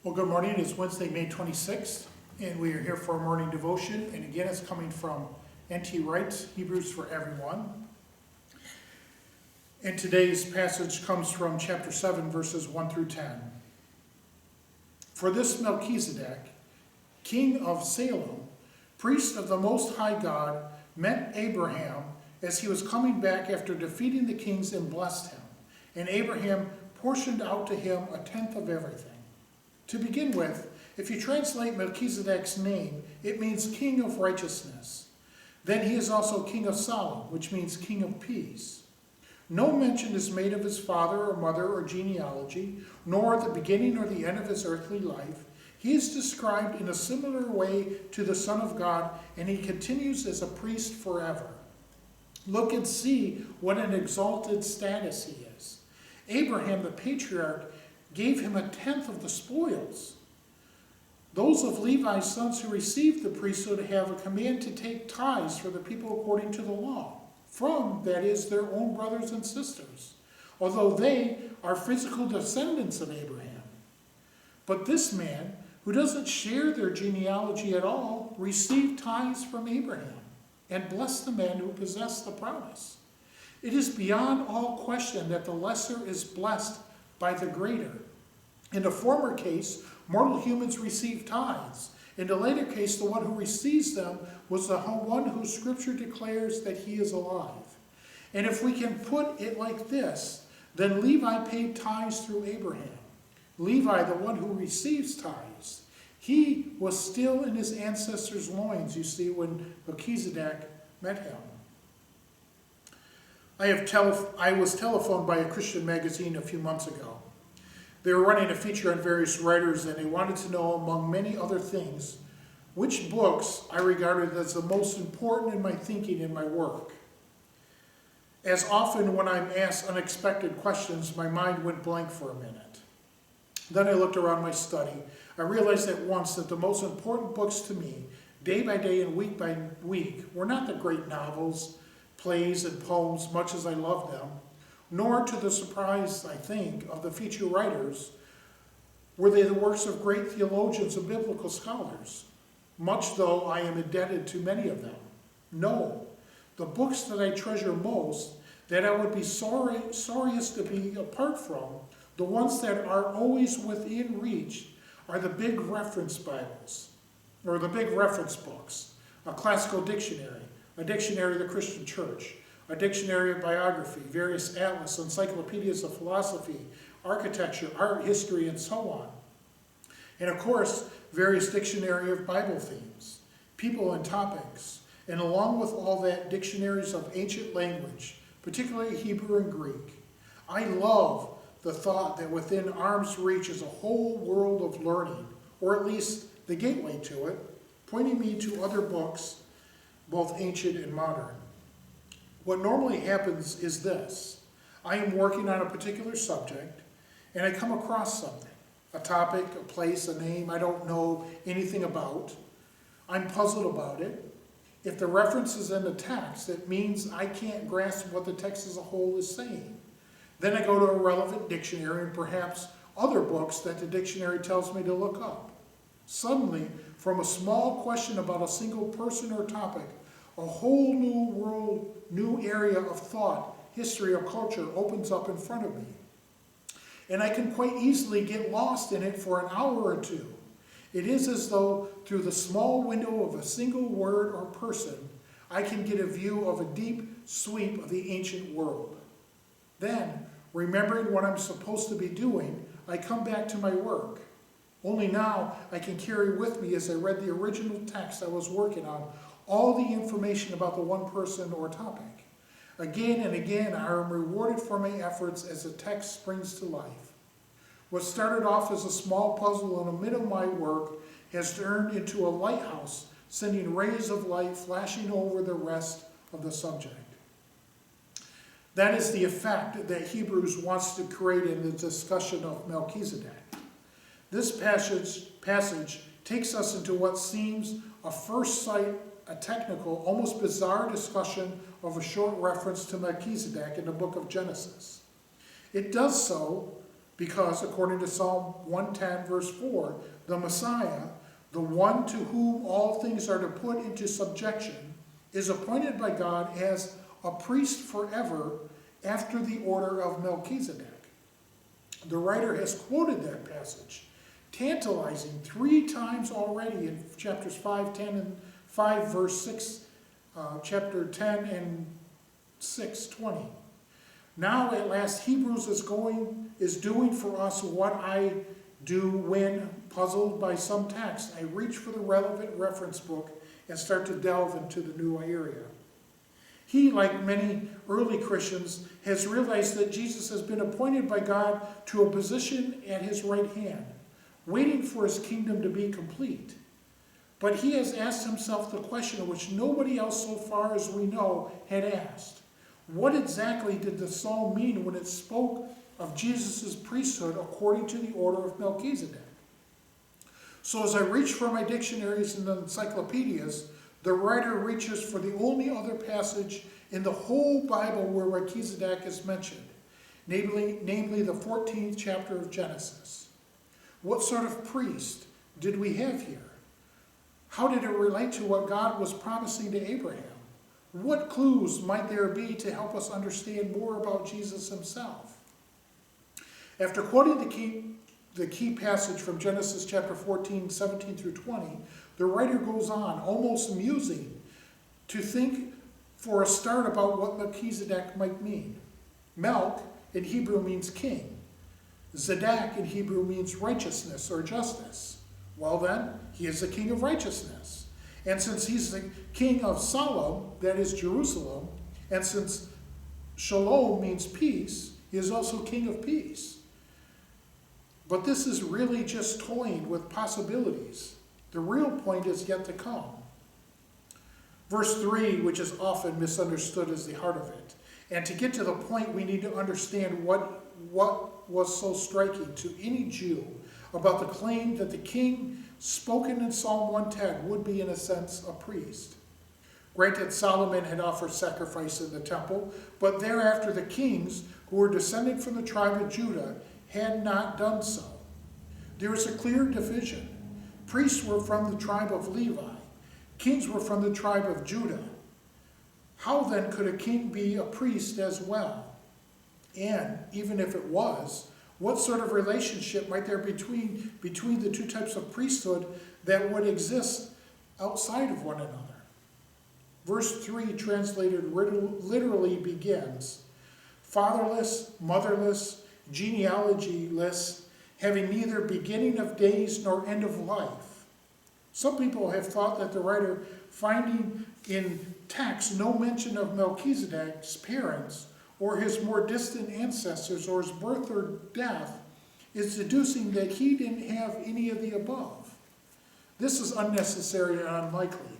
Well, good morning. It's Wednesday, May 26th, and we are here for a morning devotion. And again, it's coming from N.T. Wright's Hebrews for Everyone. And today's passage comes from chapter 7, verses 1 through 10. For this Melchizedek, king of Salem, priest of the Most High God, met Abraham as he was coming back after defeating the kings and blessed him. And Abraham portioned out to him a tenth of everything. To begin with, if you translate Melchizedek's name, it means king of righteousness. Then he is also king of Salem, which means king of peace. No mention is made of his father or mother or genealogy, nor the beginning or the end of his earthly life. He is described in a similar way to the Son of God, and he continues as a priest forever. Look and see what an exalted status he is. Abraham, the patriarch, gave him a tenth of the spoils. Those of Levi's sons who received the priesthood have a command to take tithes for the people according to the law, from, that is, their own brothers and sisters, although they are physical descendants of Abraham. But this man, who doesn't share their genealogy at all, received tithes from Abraham and blessed the man who possessed the promise. It is beyond all question that the lesser is blessed by the greater. In the former case, mortal humans received tithes. In the later case, the one who receives them was the one who Scripture declares that he is alive. And if we can put it like this, then Levi paid tithes through Abraham. Levi, the one who receives tithes, he was still in his ancestors' loins, you see, when Melchizedek met him. I was telephoned by a Christian magazine a few months ago. They were running a feature on various writers, and they wanted to know, among many other things, which books I regarded as the most important in my thinking and my work. As often when I'm asked unexpected questions, my mind went blank for a minute. Then I looked around my study. I realized at once that the most important books to me, day by day and week by week, were not the great novels, plays, and poems, much as I loved them, nor, to the surprise, I think, of the feature writers, were they the works of great theologians and biblical scholars, much though I am indebted to many of them. No, the books that I treasure most, that I would be sorriest to be apart from, the ones that are always within reach, are the big reference Bibles, or the big reference books, a classical dictionary, a dictionary of the Christian church, a dictionary of biography, various atlas, encyclopedias of philosophy, architecture, art history, and so on. And of course, various dictionary of Bible themes, people and topics, and along with all that, dictionaries of ancient language, particularly Hebrew and Greek. I love the thought that within arm's reach is a whole world of learning, or at least the gateway to it, pointing me to other books, both ancient and modern. What normally happens is this. I am working on a particular subject, and I come across something, a topic, a place, a name I don't know anything about. I'm puzzled about it. If the reference is in the text, it means I can't grasp what the text as a whole is saying. Then I go to a relevant dictionary and perhaps other books that the dictionary tells me to look up. Suddenly, from a small question about a single person or topic, a whole new world, new area of thought, history, or culture opens up in front of me. And I can quite easily get lost in it for an hour or two. It is as though through the small window of a single word or person, I can get a view of a deep sweep of the ancient world. Then, remembering what I'm supposed to be doing, I come back to my work. Only now I can carry with me, as I read the original text I was working on, all the information about the one person or topic. Again and again, I am rewarded for my efforts as the text springs to life. What started off as a small puzzle in the middle of my work has turned into a lighthouse, sending rays of light flashing over the rest of the subject. That is the effect that Hebrews wants to create in the discussion of Melchizedek. This passage takes us into what seems, at first sight, a technical, almost bizarre discussion of a short reference to Melchizedek in the book of Genesis. It does so Because according to Psalm 110, verse 4, the Messiah, the one to whom all things are to put into subjection, is appointed by God as a priest forever after the order of Melchizedek. The writer has quoted that passage, tantalizing 3 times already in chapters 5, 10, and 5, verse 6, chapter 10 and 6, 20. Now at last Hebrews is doing for us what I do when, puzzled by some text, I reach for the relevant reference book and start to delve into the new area. He, like many early Christians, has realized that Jesus has been appointed by God to a position at his right hand, waiting for his kingdom to be complete. But he has asked himself the question which nobody else so far as we know had asked. What exactly did the psalm mean when it spoke of Jesus' priesthood according to the order of Melchizedek? So as I reach for my dictionaries and encyclopedias, the writer reaches for the only other passage in the whole Bible where Melchizedek is mentioned, namely the 14th chapter of Genesis. What sort of priest did we have here? How did it relate to what God was promising to Abraham? What clues might there be to help us understand more about Jesus himself? After quoting the key passage from Genesis chapter 14, 17 through 20, the writer goes on, almost musing, to think for a start about what Melchizedek might mean. Melch in Hebrew means king. Zedek in Hebrew means righteousness or justice. Well then, he is the king of righteousness. And since he's the king of Salem, that is Jerusalem, and since Shalom means peace, he is also king of peace. But this is really just toying with possibilities. The real point is yet to come. Verse 3, which is often misunderstood, is the heart of it. And to get to the point, we need to understand what was so striking to any Jew about the claim that the king spoken in Psalm 110 would be, in a sense, a priest. Granted, Solomon had offered sacrifice in the temple, but thereafter the kings, who were descended from the tribe of Judah, had not done so. There is a clear division. Priests were from the tribe of Levi. Kings were from the tribe of Judah. How then could a king be a priest as well? And even if it was, what sort of relationship might there be between the two types of priesthood that would exist outside of one another? Verse 3, translated literally, begins, fatherless, motherless, genealogyless, having neither beginning of days nor end of life. Some people have thought that the writer, finding in text no mention of Melchizedek's parents, or his more distant ancestors, or his birth or death, is deducing that he didn't have any of the above. This is unnecessary and unlikely.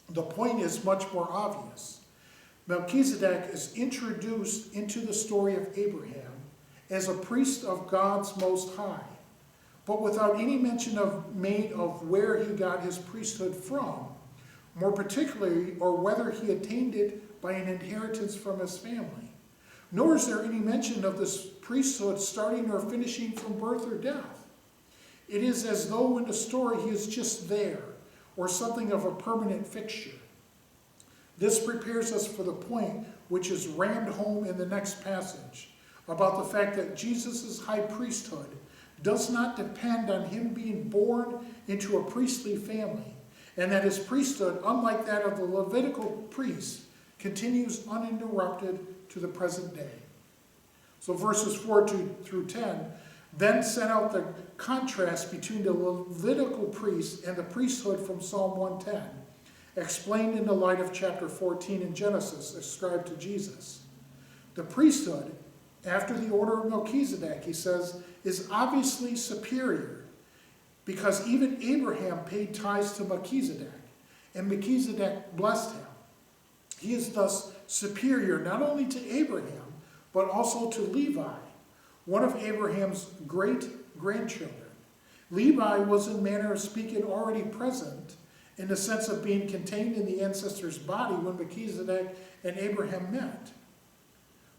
The point is much more obvious. Melchizedek is introduced into the story of Abraham as a priest of God's Most High, but without any mention made of where he got his priesthood from, more particularly, or whether he attained it by an inheritance from his family. Nor is there any mention of this priesthood starting or finishing from birth or death. It is as though in the story he is just there, or something of a permanent fixture. This prepares us for the point which is rammed home in the next passage, about the fact that Jesus' high priesthood does not depend on him being born into a priestly family, and that his priesthood, unlike that of the Levitical priests, continues uninterrupted to the present day. So verses 4 through 10 then set out the contrast between the Levitical priests and the priesthood from Psalm 110, explained in the light of chapter 14 in Genesis, ascribed to Jesus. The priesthood, after the order of Melchizedek, he says, is obviously superior, because even Abraham paid tithes to Melchizedek, and Melchizedek blessed him. He is thus superior not only to Abraham, but also to Levi, one of Abraham's great-grandchildren. Levi was, in manner of speaking, already present in the sense of being contained in the ancestor's body when Melchizedek and Abraham met.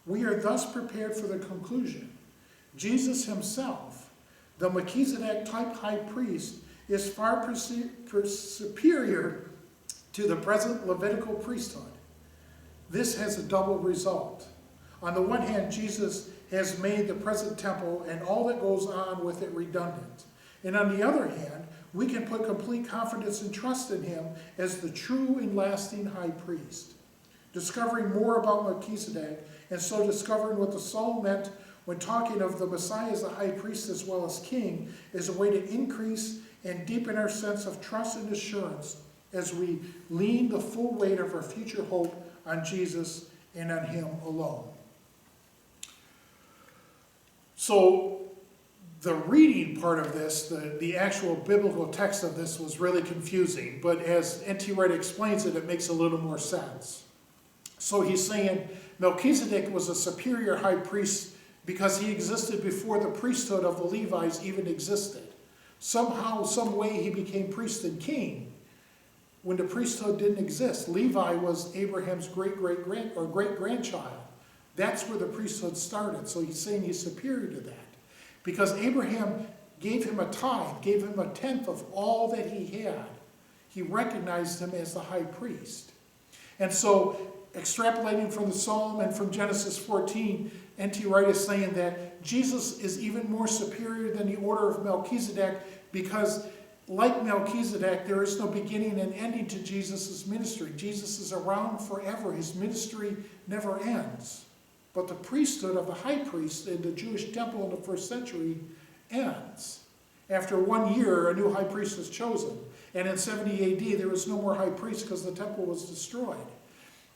We are thus prepared for the conclusion. Jesus himself, the Melchizedek type high priest, is far superior to the present Levitical priesthood. This has a double result. On the one hand, Jesus has made the present temple and all that goes on with it redundant. And on the other hand, we can put complete confidence and trust in him as the true and lasting high priest. Discovering more about Melchizedek, and so discovering what the psalm meant when talking of the Messiah as a high priest as well as king, is a way to increase and deepen our sense of trust and assurance as we lean the full weight of our future hope on Jesus and on him alone. So the reading part of this, the actual biblical text of this was really confusing, but as N.T. Wright explains it, it makes a little more sense. So he's saying Melchizedek was a superior high priest because he existed before the priesthood of the Levites even existed. Somehow, some way he became priest and king when the priesthood didn't exist. Levi was Abraham's great-grandchild. That's where the priesthood started. So he's saying he's superior to that. Because Abraham gave him a tithe, gave him a tenth of all that he had. He recognized him as the high priest. And so, extrapolating from the Psalm and from Genesis 14, N.T. Wright is saying that Jesus is even more superior than the order of Melchizedek because, like Melchizedek, there is no beginning and ending to Jesus' ministry. Jesus is around forever. His ministry never ends. But the priesthood of the high priest in the Jewish temple in the first century ends. After 1 year, a new high priest is chosen. And in 70 AD, there was no more high priest because the temple was destroyed.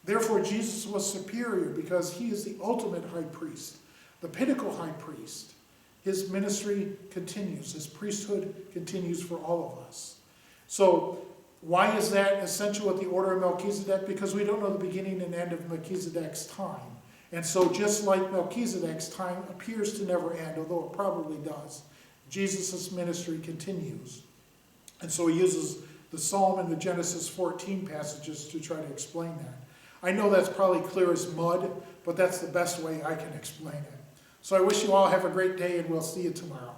Therefore, Jesus was superior because he is the ultimate high priest, the pinnacle high priest. His ministry continues. His priesthood continues for all of us. So why is that essential with the order of Melchizedek? Because we don't know the beginning and end of Melchizedek's time. And so just like Melchizedek's time appears to never end, although it probably does, Jesus' ministry continues. And so he uses the Psalm and the Genesis 14 passages to try to explain that. I know that's probably clear as mud, but that's the best way I can explain it. So I wish you all have a great day, and we'll see you tomorrow.